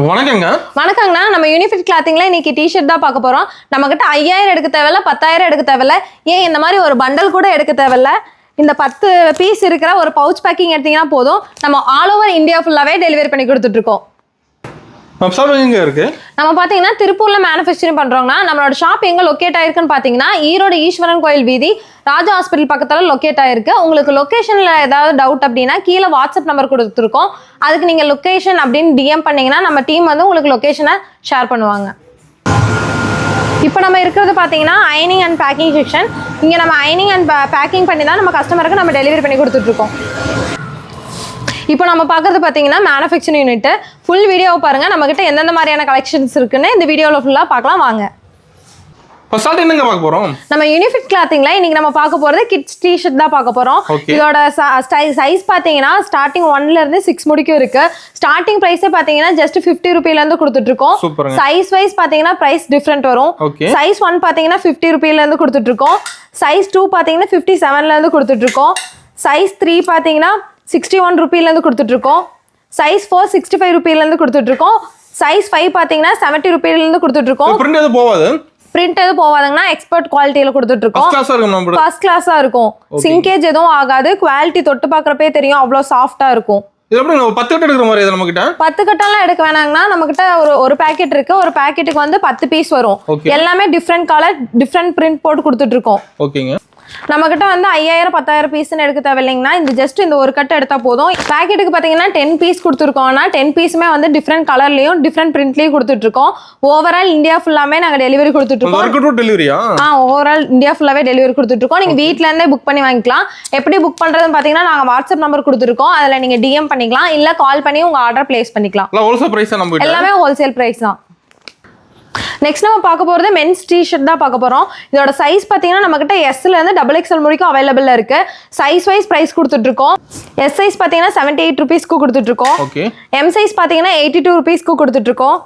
வணக்கங்க. வணக்கங்கண்ணா. நம்ம யூனிஃபிட் கிளாத்திங்ல இன்னைக்கு டிஷர்ட் தான் பார்க்க போறோம். நம்ம கிட்ட 5000 எடுக்க தேவையில்ல, 10000 எடுக்க தேவையில்ல, ஏன் இந்த மாதிரி ஒரு பண்டல் கூட எடுக்க தேவையில்ல. இந்த 10 பீஸ் இருக்கிற ஒரு பவுச் பேக்கிங் எடுத்தீங்கன்னா போதும். நம்ம ஆல் ஓவர் இந்தியா ஃபுல்லாவே டெலிவரி பண்ணி கொடுத்துட்டு இருக்கோம். எங்க இருக்கு? நம்ம பாத்தீங்கன்னா திருப்பூர்ல மேனுஃபேக்சரிங் பண்றோம்னா, நம்மளோட ஷாப் எங்க லொகேட் ஆயிருக்குன்னு பாத்தீங்கன்னா ஈரோடு ஈஸ்வரன் கோயில் வீதி ராஜா ஹாஸ்பிட்டல் பக்கத்துல லொகேட் ஆயிருக்கு. உங்களுக்கு லொகேஷன்ல ஏதாவது டவுட் அப்படின்னா கீழே வாட்ஸ்அப் நம்பர் கொடுத்துருக்கோம். அதுக்கு நீங்க லொகேஷன் அப்படின்னு டிஎம் பண்ணீங்கன்னா நம்ம டீம் வந்து உங்களுக்கு லொகேஷனை ஷேர் பண்ணுவாங்க. இப்போ நம்ம இருக்கிறது பார்த்தீங்கன்னா அயனிங் அண்ட் பேக்கிங் செக்ஷன். இங்கே நம்ம அயனிங் அண்ட் பேக்கிங் பண்ணி தான் நம்ம கஸ்டமருக்கு நம்ம டெலிவரி பண்ணி கொடுத்துட்ருக்கோம். இப்போ நம்ம பார்க்குறது பார்த்தீங்கன்னா மேனுஃபேக்சரிங் யூனிட். ஃபுல் வீடியோவை பாருங்கள். நம்மகிட்ட எந்தெந்த மாதிரியான கலெக்ஷன்ஸ் இருக்குன்னு இந்த வீடியோவில் ஃபுல்லாக பார்க்கலாம் வாங்க. என்னங்க பார்க்க போறோம்? நம்ம யூனிஃபிட் கிளாத்திங்ல இன்னைக்கு நம்ம பார்க்க போறது கிட்ஸ் டி-ஷர்ட் தான் பார்க்க போறோம். இதோட சைஸ் பாத்தீங்கன்னா ஸ்டார்டிங் 1ல இருந்து 6 முடிக்கும் இருக்கு. ஸ்டார்டிங் பிரைஸே பாத்தீங்கன்னா ஜஸ்ட் 50 ரூபாயில இருந்து கொடுத்துட்டு இருக்கோம். சைஸ் வைஸ் பாத்தீங்கன்னா பிரைஸ் டிஃபரெண்ட் வரும். சைஸ் 1 பாத்தீங்கன்னா 50 ரூபாயில இருந்து கொடுத்துட்டு இருக்கோம். சைஸ் 2 பாத்தீங்கன்னா 57ல இருந்து கொடுத்துட்டு இருக்கோம். சைஸ் 3 பாத்தீங்கன்னா 61 ரூபாயில இருந்து கொடுத்துட்டு இருக்கோம். சைஸ் 4 65 ரூபாயில இருந்து கொடுத்துட்டு இருக்கோம். சைஸ் 5 பாத்தீங்கன்னா 70 ரூபாயில இருந்து கொடுத்துட்டு இருக்கோம். பிரிண்ட் எது போவாது? பிரிண்ட் எதுவும் போவாதுங்கன்னா எக்ஸ்பர்ட் குவாலிட்டியில கொடுத்துட்டு இருக்கோம். ஃபர்ஸ்ட் கிளாஸா இருக்கும். சிங்கேஜ் எதுவும் ஆகாது. குவாலிட்டி தொட்டு பார்க்கறப்பே தெரியும், அவ்வளவு சாஃப்டா இருக்கும். இது எப்படி 10 கட்ட எடுக்கிற மாதிரி நம்ம கிட்ட? 10 கட்டெல்லாம் எடுக்க வேணாங்கன்னா நம்ம கிட்ட ஒரு பாக்கெட் இருக்கு. ஒரு பாக்கெட்டுக்கு வந்து 10 பீஸ் வரும். எல்லாமே டிஃப்ரெண்ட் கலர் டிஃப்ரெண்ட் பிரிண்ட் போட்டு கொடுத்துட்டு இருக்கோம். ஓகேங்க. நம்ம கிட்ட வந்து 5000 10000 பீஸ்ன்னு எடுக்க தேவையில்லைங்கன்னா இந்த ஜஸ்ட் இந்த ஒரு கட்டு எடுத்தா போதும். பேக்கெட்டுக்கு பாத்தீங்கன்னா 10 பீஸ் கொடுத்துருக்கோம்னா 10 பீஸுமே வந்து டிஃப்ரெண்ட் கலர்லயும் டிஃப்ரெண்ட் பிரிண்ட்லயும் கொடுத்துட்டு இருக்கோம். ஓவரால் இந்தியா ஃபுல்லாமே நாங்க டெலிவரி கொடுத்துட்டு இருக்கோம். டெலிவரியா? ஓவரால் இந்தியா ஃபுல்லாவே டெலிவரி கொடுத்துட்டு இருக்கோம். நீங்க வீட்ல இருந்தே புக் பண்ணி வாங்கிக்கலாம். எப்படி புக் பண்றதுன்னு பாத்தீங்கன்னா நாங்க வாட்ஸ்அப் நம்பர் கொடுத்துருக்கோம். அதுல நீங்க டிஎம் பண்ணிக்கலாம், இல்ல கால் பண்ணி உங்க ஆர்டர் பிளேஸ் பண்ணிக்கலாம். எல்லாமே ஹோல்சேல் பிரைஸ் தான். நெக்ஸ்ட் நம்ம பார்க்க போகிறது மென்ஸ் டி-ஷர்ட் தான் பார்க்க போகிறோம். இதோட சைஸ் பார்த்தீங்கன்னா நம்மகிட்ட எஸ்ல இருந்து XXL முடிக்கும் அவைலபிள் இருக்கு. சைஸ் வைஸ் பிரைஸ் கொடுத்துட்டு இருக்கோம். எஸ் சைஸ் பார்த்தீங்கன்னா 78 ரூபீஸ்க்கு கொடுத்துட்டு இருக்கோம். எம் சைஸ் பார்த்தீங்கன்னா 82 ரூபீஸ்க்கு கொடுத்துட்டு இருக்கோம்.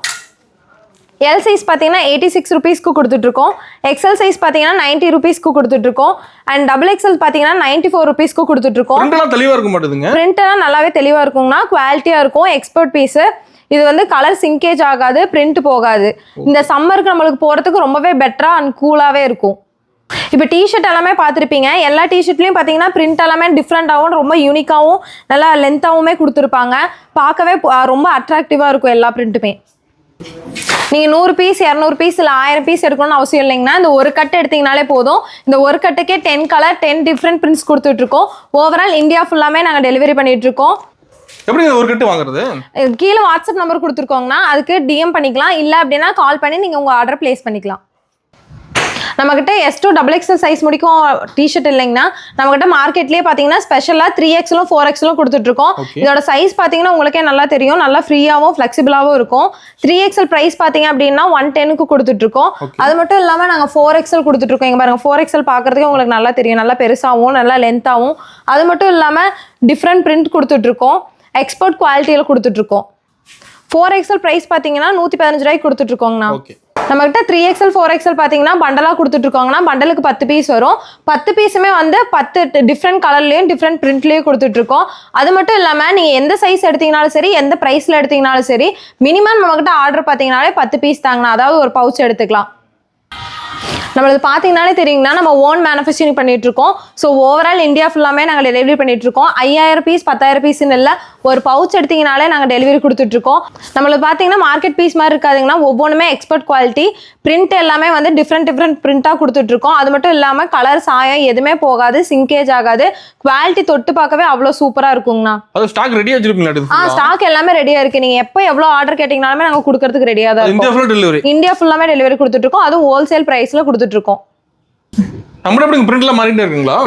எல் சைஸ் பார்த்தீங்கன்னா 86 ரூபீஸ்க்கு கொடுத்துட்டு இருக்கோம். எக்ஸ்எல் சைஸ் பார்த்தீங்கன்னா 90 ரூபீஸ்க்கு கொடுத்துட்டு இருக்கோம். அண்ட் XXL பார்த்தீங்கன்னா 94 ரூபீஸ்க்கு கொடுத்துட்டு இருக்கோம். பிரிண்ட் எல்லாம் நல்லாவே தெளிவா இருக்குங்கண்ணா. குவாலிட்டியா இருக்கும். Expert piece. இது வந்து கலர் சிங்கேஜ் ஆகாது, பிரிண்ட் போகாது. இந்த சம்மருக்கு நம்மளுக்கு போறதுக்கு ரொம்பவே பெட்டரா அண்ட் கூலாவே இருக்கும். இப்போ டிஷர்ட் எல்லாமே பார்த்துருப்பீங்க. எல்லா டிஷர்ட்லையும் பார்த்தீங்கன்னா பிரிண்ட் எல்லாமே டிஃப்ரெண்டாகவும் ரொம்ப யூனிக்காகவும் நல்லா லென்த்தாகவுமே கொடுத்துருப்பாங்க. பார்க்கவே ரொம்ப அட்ராக்டிவாக இருக்கும் எல்லா பிரிண்ட்டுமே. நீங்கள் 100 பீஸ் 200 பீஸ் இல்லை 1000 பீஸ் எடுக்கணும்னு அவசியம் இல்லைங்கன்னா இந்த ஒரு கட்டு எடுத்தீங்கனாலே போதும். இந்த ஒரு கட்டுக்கே 10 கலர் 10 டிஃப்ரெண்ட் பிரிண்ட்ஸ் கொடுத்துட்ருக்கோம். ஓவரால் இந்தியா ஃபுல்லாமே நாங்கள் டெலிவரி பண்ணிட்டு இருக்கோம். எப்படி ஒரு கட்டு வாங்குறது? கீழே வாட்ஸ்அப் நம்பர் கொடுத்துருக்கோங்கன்னா அதுக்கு டிஎம் பண்ணிக்கலாம், இல்லை அப்படின்னா கால் பண்ணி நீங்கள் உங்கள் ஆர்டர் பிளேஸ் பண்ணிக்கலாம். நம்மகிட்ட S2 XXL சைஸ் முடிக்கும் டிஷர்ட் இல்லைங்கன்னா நம்மகிட்ட மார்க்கெட்லேயே பார்த்தீங்கன்னா ஸ்பெஷலாக 3XL 4XL கொடுத்துட்டு இருக்கோம். இதோட சைஸ் பார்த்தீங்கன்னா உங்களுக்கே நல்லா தெரியும், நல்லா ஃப்ரீயாகவும் ஃப்ளெக்சிபிளாகவும் இருக்கும். 3XL ப்ரைஸ் பார்த்தீங்க அப்படின்னா 110க்கு கொடுத்துட்டு இருக்கோம். அது மட்டும் இல்லாமல் நாங்கள் 4XL கொடுத்துட்டு இருக்கோம். இங்கே பாருங்க 4XL பார்க்கறதுக்கு உங்களுக்கு நல்லா தெரியும், நல்லா பெருசாகவும் நல்லா லென்த்தாகவும். அது மட்டும் இல்லாமல் டிஃப்ரெண்ட் பிரிண்ட் கொடுத்துட்டு இருக்கோம். எக்ஸ்போர்ட் குவாலிட்டியில் கொடுத்துட்டு இருக்கோம். 4XL ப்ரைஸ் பார்த்தீங்கன்னா 115 ரூபாய்க்கு கொடுத்துட்டு இருக்கோங்கண்ணா. நம்மகிட்ட 3XL 4XL பார்த்தீங்கன்னா பண்டலாக கொடுத்துட்டு இருக்கோங்கன்னா பண்டலுக்கு 10 பீஸ் வரும். 10 பீஸுமே வந்து 10 டிஃப்ரெண்ட் கலர்லையும் டிஃப்ரெண்ட் பிரிண்ட்லையும் கொடுத்துட்டு இருக்கோம். அது மட்டும் இல்லாமல் நீங்கள் எந்த சைஸ் எடுத்தீங்கனாலும் சரி, எந்த ப்ரைஸில் எடுத்தீங்கனாலும் சரி, மினிமம் நம்மகிட்ட ஆர்டர் பார்த்தீங்கன்னாலே 10 பீஸ் தாங்கண்ணா. அதாவது ஒரு பவுச் எடுத்துக்கலாம். நம்மளுக்கு பார்த்தீங்கன்னாலே தெரியுங்கன்னா நம்ம ஓன் மேனுஃபேக்சரிங் பண்ணிட்டு இருக்கோம். ஸோ ஓவரால் இந்தியா ஃபுல்லாமே நாங்கள் டெலிவரி பண்ணிட்டு இருக்கோம். 5000 பீஸ் 10000 பீஸ்ன்னு இல்லை, ஒரு பவுச் எடுத்தீங்கனாலே நாங்கள் டெலிவரி கொடுத்துட்டு இருக்கோம். நம்மளுக்கு பார்த்தீங்கன்னா மார்க்கெட் பீஸ் மாதிரி இருக்காதுங்கன்னா ஒவ்வொன்றுமே எக்ஸ்பர்ட் குவாலிட்டி. பிரிண்ட் எல்லாமே வந்து டிஃப்ரெண்ட் பிரிண்டாக கொடுத்துட்டு இருக்கோம். அது மட்டும் இல்லாமல் கலர் சாயம் எதுவுமே போகாது, சிங்கேஜ் ஆகாது. குவாலிட்டி தொட்டு பார்க்கவே அவ்வளோ சூப்பராக இருக்குங்கண்ணா. ஸ்டாக் எல்லாமே ரெடியாக இருக்கு. நீங்கள் எப்போ எவ்வளோ ஆர்டர் கேட்டீங்கனாலுமே நாங்கள் கொடுக்கறதுக்கு ரெடியாக தான் இருக்கும். இந்தியா ஃபுல்லாமே டெலிவரி கொடுத்துட்டு இருக்கோம். அதுவும் ஹோல்சேல் பிரைஸ்ல கொடுத்துட்டு இருக்கோம்.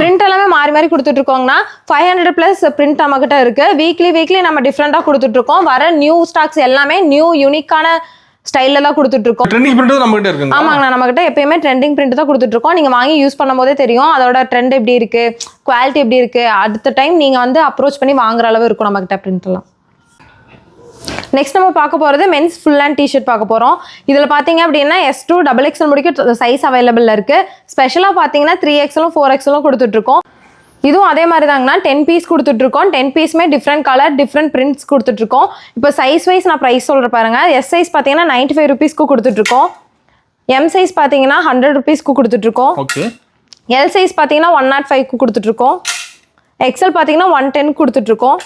பிரிண்ட் எல்லாமே மாறி மாறி கொடுத்துட்டு இருக்கோங்கன்னா 500+ பிரிண்ட் நம்ம கிட்ட இருக்கு. வீக்லி நம்ம டிஃப்ரெண்டா கொடுத்துட்டு இருக்கோம். வர நியூ ஸ்டாக்ஸ் எல்லாமே நியூ யூனிக்கான ஸ்டைல்ல தான் கொடுத்துட்டு இருக்கோம். ட்ரெண்டிங் பிரிண்ட் நம்ம கிட்ட இருக்கு. ஆமாங்க, நம்ம கிட்ட எப்பயுமே ட்ரெண்டிங் பிரிண்ட் தான் கொடுத்துட்டு இருக்கோம். நீங்க வாங்கி யூஸ் பண்ணும்போதே தெரியும் அதோட ட்ரெண்ட் எப்படி இருக்கு, குவாலிட்டி எப்படி இருக்கு. அடுத்த டைம் நீங்க வந்து அப்ரோச் பண்ணி வாங்குற அளவு இருக்கும் நம்ம கிட்ட பிரிண்ட் எல்லாம். நெக்ஸ்ட் நம்ம பார்க்க போகிறது மென்ஸ் ஃபுல் அண்ட் டிஷர்ட் பார்க்க போகிறோம். இதில் பார்த்தீங்க அப்படின்னா S2 XXL முடிக்க சைஸ் அவைலபிள் இருக்குது. ஸ்பெஷலாக பார்த்தீங்கன்னா 3XL 4XL கொடுத்துட்ருக்கோம். இதுவும் அதே மாதிரி தாங்கண்ணா 10 பீஸ் கொடுத்துட்ருக்கோம். 10 பீஸுமே டிஃப்ரெண்ட் கலர் டிஃப்ரெண்ட் பிரிண்ட்ஸ் கொடுத்துட்ருக்கோம். இப்போ சைஸ் வைஸ் நான் ப்ரைஸ் சொல்கிறேன் பாருங்க. எஸ் சைஸ் பார்த்தீங்கன்னா 95 rupeesக்கு கொடுத்துட்ருக்கோம். எம் சைஸ் பார்த்தீங்கன்னா 100 rupeesக்கு கொடுத்துட்ருக்கோம். ஓகே. எல் சைஸ் பார்த்தீங்கன்னா 105க்கு கொடுத்துட்ருக்கோம். எக்ஸ்எல் பார்த்தீங்கன்னா 110 கொடுத்துட்ருக்கோம்.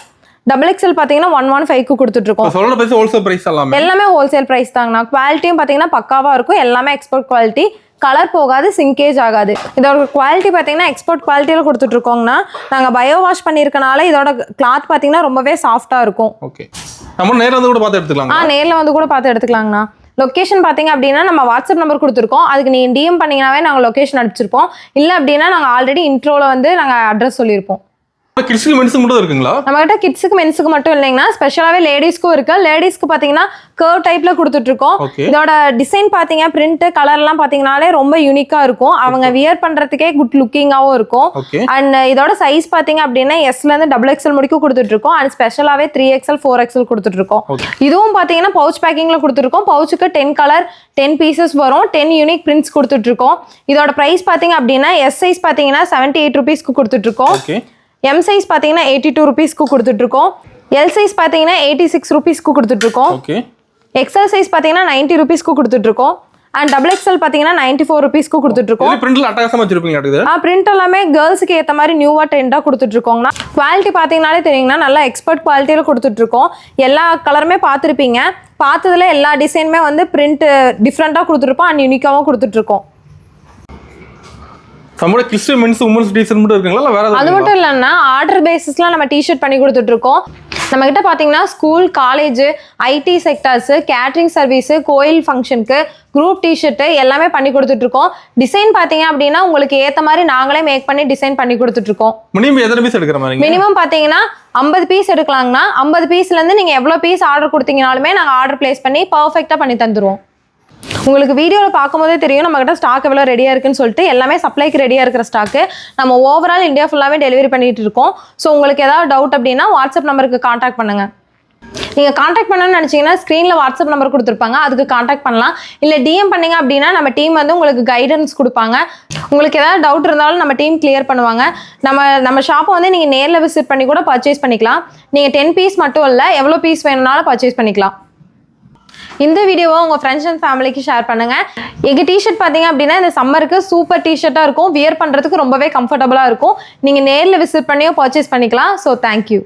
டபுள் எக்ஸ்எல் பார்த்தீங்கன்னா 115க்கு கொடுத்துட்ருக்கோம். சொல்ற பிரைஸ் ஹோல்சேல் பிரைஸ் எல்லாமே ஹோல்சேல் பிரைஸ் தாங்கண்ணா. குவாலிட்டியும் பார்த்தீங்கன்னா பக்காவாக இருக்கும். எல்லாமே எக்ஸ்போர்ட் குவாலிட்டி. கலர் போகாது, சிங்கேஜ் ஆகாது. இதோட குவாலிட்டி பார்த்தீங்கன்னா எக்ஸ்போர்ட் குவாலிட்டியில் கொடுத்துட்ருக்கோங்கண்ணா. நாங்கள் பயோ வாஷ் பண்ணியிருக்கனால இதோட கிளாத் பார்த்தீங்கன்னா ரொம்பவே சாஃப்டாக இருக்கும். ஓகே. நம்ம நேரில் வந்து கூட பார்த்து எடுத்துக்கலாம். நேரில் வந்து கூட பார்த்து எடுத்துக்கலாங்கண்ணா. லொக்கேஷன் பார்த்தீங்க அப்படின்னா நம்ம வாட்ஸ்அப் நம்பர் கொடுத்துருக்கோம். அதுக்கு நீங்கள் டிஎம் பண்ணிங்கனாவே நாங்கள் லொக்கேஷன் அனுப்பிச்சிருப்போம். இல்லை அப்படின்னா நாங்கள் ஆல்ரெடி இன்ட்ரோவில் வந்து நாங்கள் அட்ரஸ் சொல்லியிருப்போம். கிட்ஸுக்கு மென்ஸுக்கு மட்டும் இருக்குங்களா? நம்மகிட்ட கிட்ஸுக்கு மென்ஸுக்கு மட்டும் இல்லைங்கண்ணா, ஸ்பெஷலாகவே லேடிஸ்க்கும் இருக்கு. லேடிஸ்க்கு பார்த்தீங்கன்னா கர்வ் டைப்ல கொடுத்துட்ருக்கோம். இதோட டிசைன் பார்த்தீங்க பிரிண்ட் கலர்லாம் பார்த்தீங்கன்னாலே ரொம்ப யூனிக்காக இருக்கும். அவங்க வியர் பண்ணுறதுக்கே குட் லுக்கிங்காகவும் இருக்கும். அண்ட் இதோட சைஸ் பார்த்தீங்க அப்படின்னா எஸ்லேருந்து டபுள் எக்ஸ்எல் முடிக்கும் கொடுத்துட்ருக்கோம். அண்ட் ஸ்பெஷலாகவே 3XL 4XL கொடுத்துட்ருக்கோம். இதுவும் பார்த்தீங்கன்னா பவுச் பேக்கிங்கில் கொடுத்துருக்கோம். பவுச்சுக்கு 10 கலர் 10 பீசஸ் வரும். 10 யூனிக் பிரிண்ட்ஸ் கொடுத்துட்ருக்கோம். இதோட ப்ரைஸ் பார்த்தீங்க அப்படின்னா எஸ் சைஸ் பார்த்தீங்கன்னா 78 rupeesக்கு கொடுத்துட்ருக்கோம். எம் சைஸ் பார்த்தீங்கன்னா 82 rupeesக்கு கொடுத்துட்ருக்கோம். எல் சைஸ் பார்த்தீங்கன்னா 86 rupeesக்கு கொடுத்துட்ருக்கோம். எக்ஸ்எல் சைஸ் பார்த்தீங்கன்னா 90 rupeesக்கு கொடுத்துட்ருக்கோம். அண்ட் டபுள் எக்ஸ்எல் பார்த்தீங்கன்னா 94 rupeesக்கு கொடுத்துட்ருக்கோம். பிரிண்ட் எல்லாமே கேர்ள்ஸுக்கு ஏற்ற மாதிரி நியூவாக ட்ரெண்டாக கொடுத்துட்ருக்கோங்கண்ணா. குவாலிட்டி பார்த்தீங்கன்னாலே தெரியுங்கண்ணா, நல்லா எக்ஸ்பர்ட் குவாலிட்டியில் கொடுத்துட்ருக்கோம். எல்லா கலருமே பார்த்துருப்பீங்க. பார்த்ததுல எல்லா டிசைனுமே வந்து பிரிண்ட் டிஃப்ரெண்ட்டாக கொடுத்துருப்போம். அண்ட் யூனிக்காகவும் கொடுத்துட்ருக்கோம். அது மட்டும் இல்லைன்னா ஆர்டர் பேசிஸ்லாம் நம்ம டிஷர்ட் பண்ணி கொடுத்துட்ருக்கோம். நம்மகிட்ட பார்த்தீங்கன்னா school, college, ID sectors, catering service, கோயில் ஃபங்க்ஷனுக்கு குரூப் டிஷர்ட்டு எல்லாமே பண்ணி கொடுத்துட்ருக்கோம். டிசைன் பார்த்தீங்க அப்படின்னா உங்களுக்கு ஏற்ற மாதிரி நாங்களே மேக் பண்ணி டிசைன் பண்ணி கொடுத்துட்ருக்கோம். மினிமம் பார்த்தீங்கன்னா 50 பீஸ் எடுக்கலாங்கண்ணா. 50 பீஸ்லேருந்து நீங்கள் எவ்வளோ பீஸ் ஆர்டர் கொடுத்தீங்கனாலுமே நாங்கள் ஆர்டர் பிளேஸ் பண்ணி பர்ஃபெக்டாக பண்ணி தந்துடுவோம். உங்களுக்கு வீடியோவில் பார்க்கும்போதே தெரியும் நம்மகிட்ட ஸ்டாக் எவ்வளோ ரெடியாக இருக்குன்னு சொல்லிட்டு. எல்லாமே சப்ளைக்கு ரெடியாக இருக்கிற ஸ்டாக்கு. நம்ம ஓவரால் இந்தியா ஃபுல்லாகவே டெலிவரி பண்ணிட்டு இருக்கோம். ஸோ உங்களுக்கு ஏதாவது டவுட் அப்படின்னா வாட்ஸ்அப் நம்பருக்கு காண்டாக்ட் பண்ணுங்கள். நீங்கள் காண்டாக்ட் பண்ணணும்னு நினச்சிங்கன்னா ஸ்க்ரீனில் வாட்ஸ்அப் நம்பர் கொடுத்துருப்பாங்க, அதுக்கு காண்டாக்ட் பண்ணலாம். இல்லை டிஎம் பண்ணிங்க அப்படின்னா நம்ம டீம் வந்து உங்களுக்கு கைடன்ஸ் கொடுப்பாங்க. உங்களுக்கு ஏதாவது டவுட் இருந்தாலும் நம்ம டீம் கிளியர் பண்ணுவாங்க. நம்ம ஷாப்பை வந்து நீங்கள் நேரில் விசிட் பண்ணி கூட பர்ச்சேஸ் பண்ணிக்கலாம். நீங்கள் 10 பீஸ் மட்டும் இல்லை, எவ்வளோ பீஸ் வேணும்னாலும் பர்ச்சேஸ் பண்ணிக்கலாம். இந்த வீடியோவை உங்கள் ஃப்ரெண்ட்ஸ் அண்ட் ஃபேமிலிக்கு ஷேர் பண்ணுங்கள். எங்கள் டிஷர்ட் பார்த்தீங்க அப்படின்னா இந்த சம்மருக்கு சூப்பர் டிஷர்ட்டாக இருக்கும். வியர் பண்ணுறதுக்கு ரொம்பவே கம்ஃபர்டபுளாக இருக்கும். நீங்கள் நேரில் விசிட் பண்ணியோ பர்ச்சேஸ் பண்ணிக்கலாம். So thank you.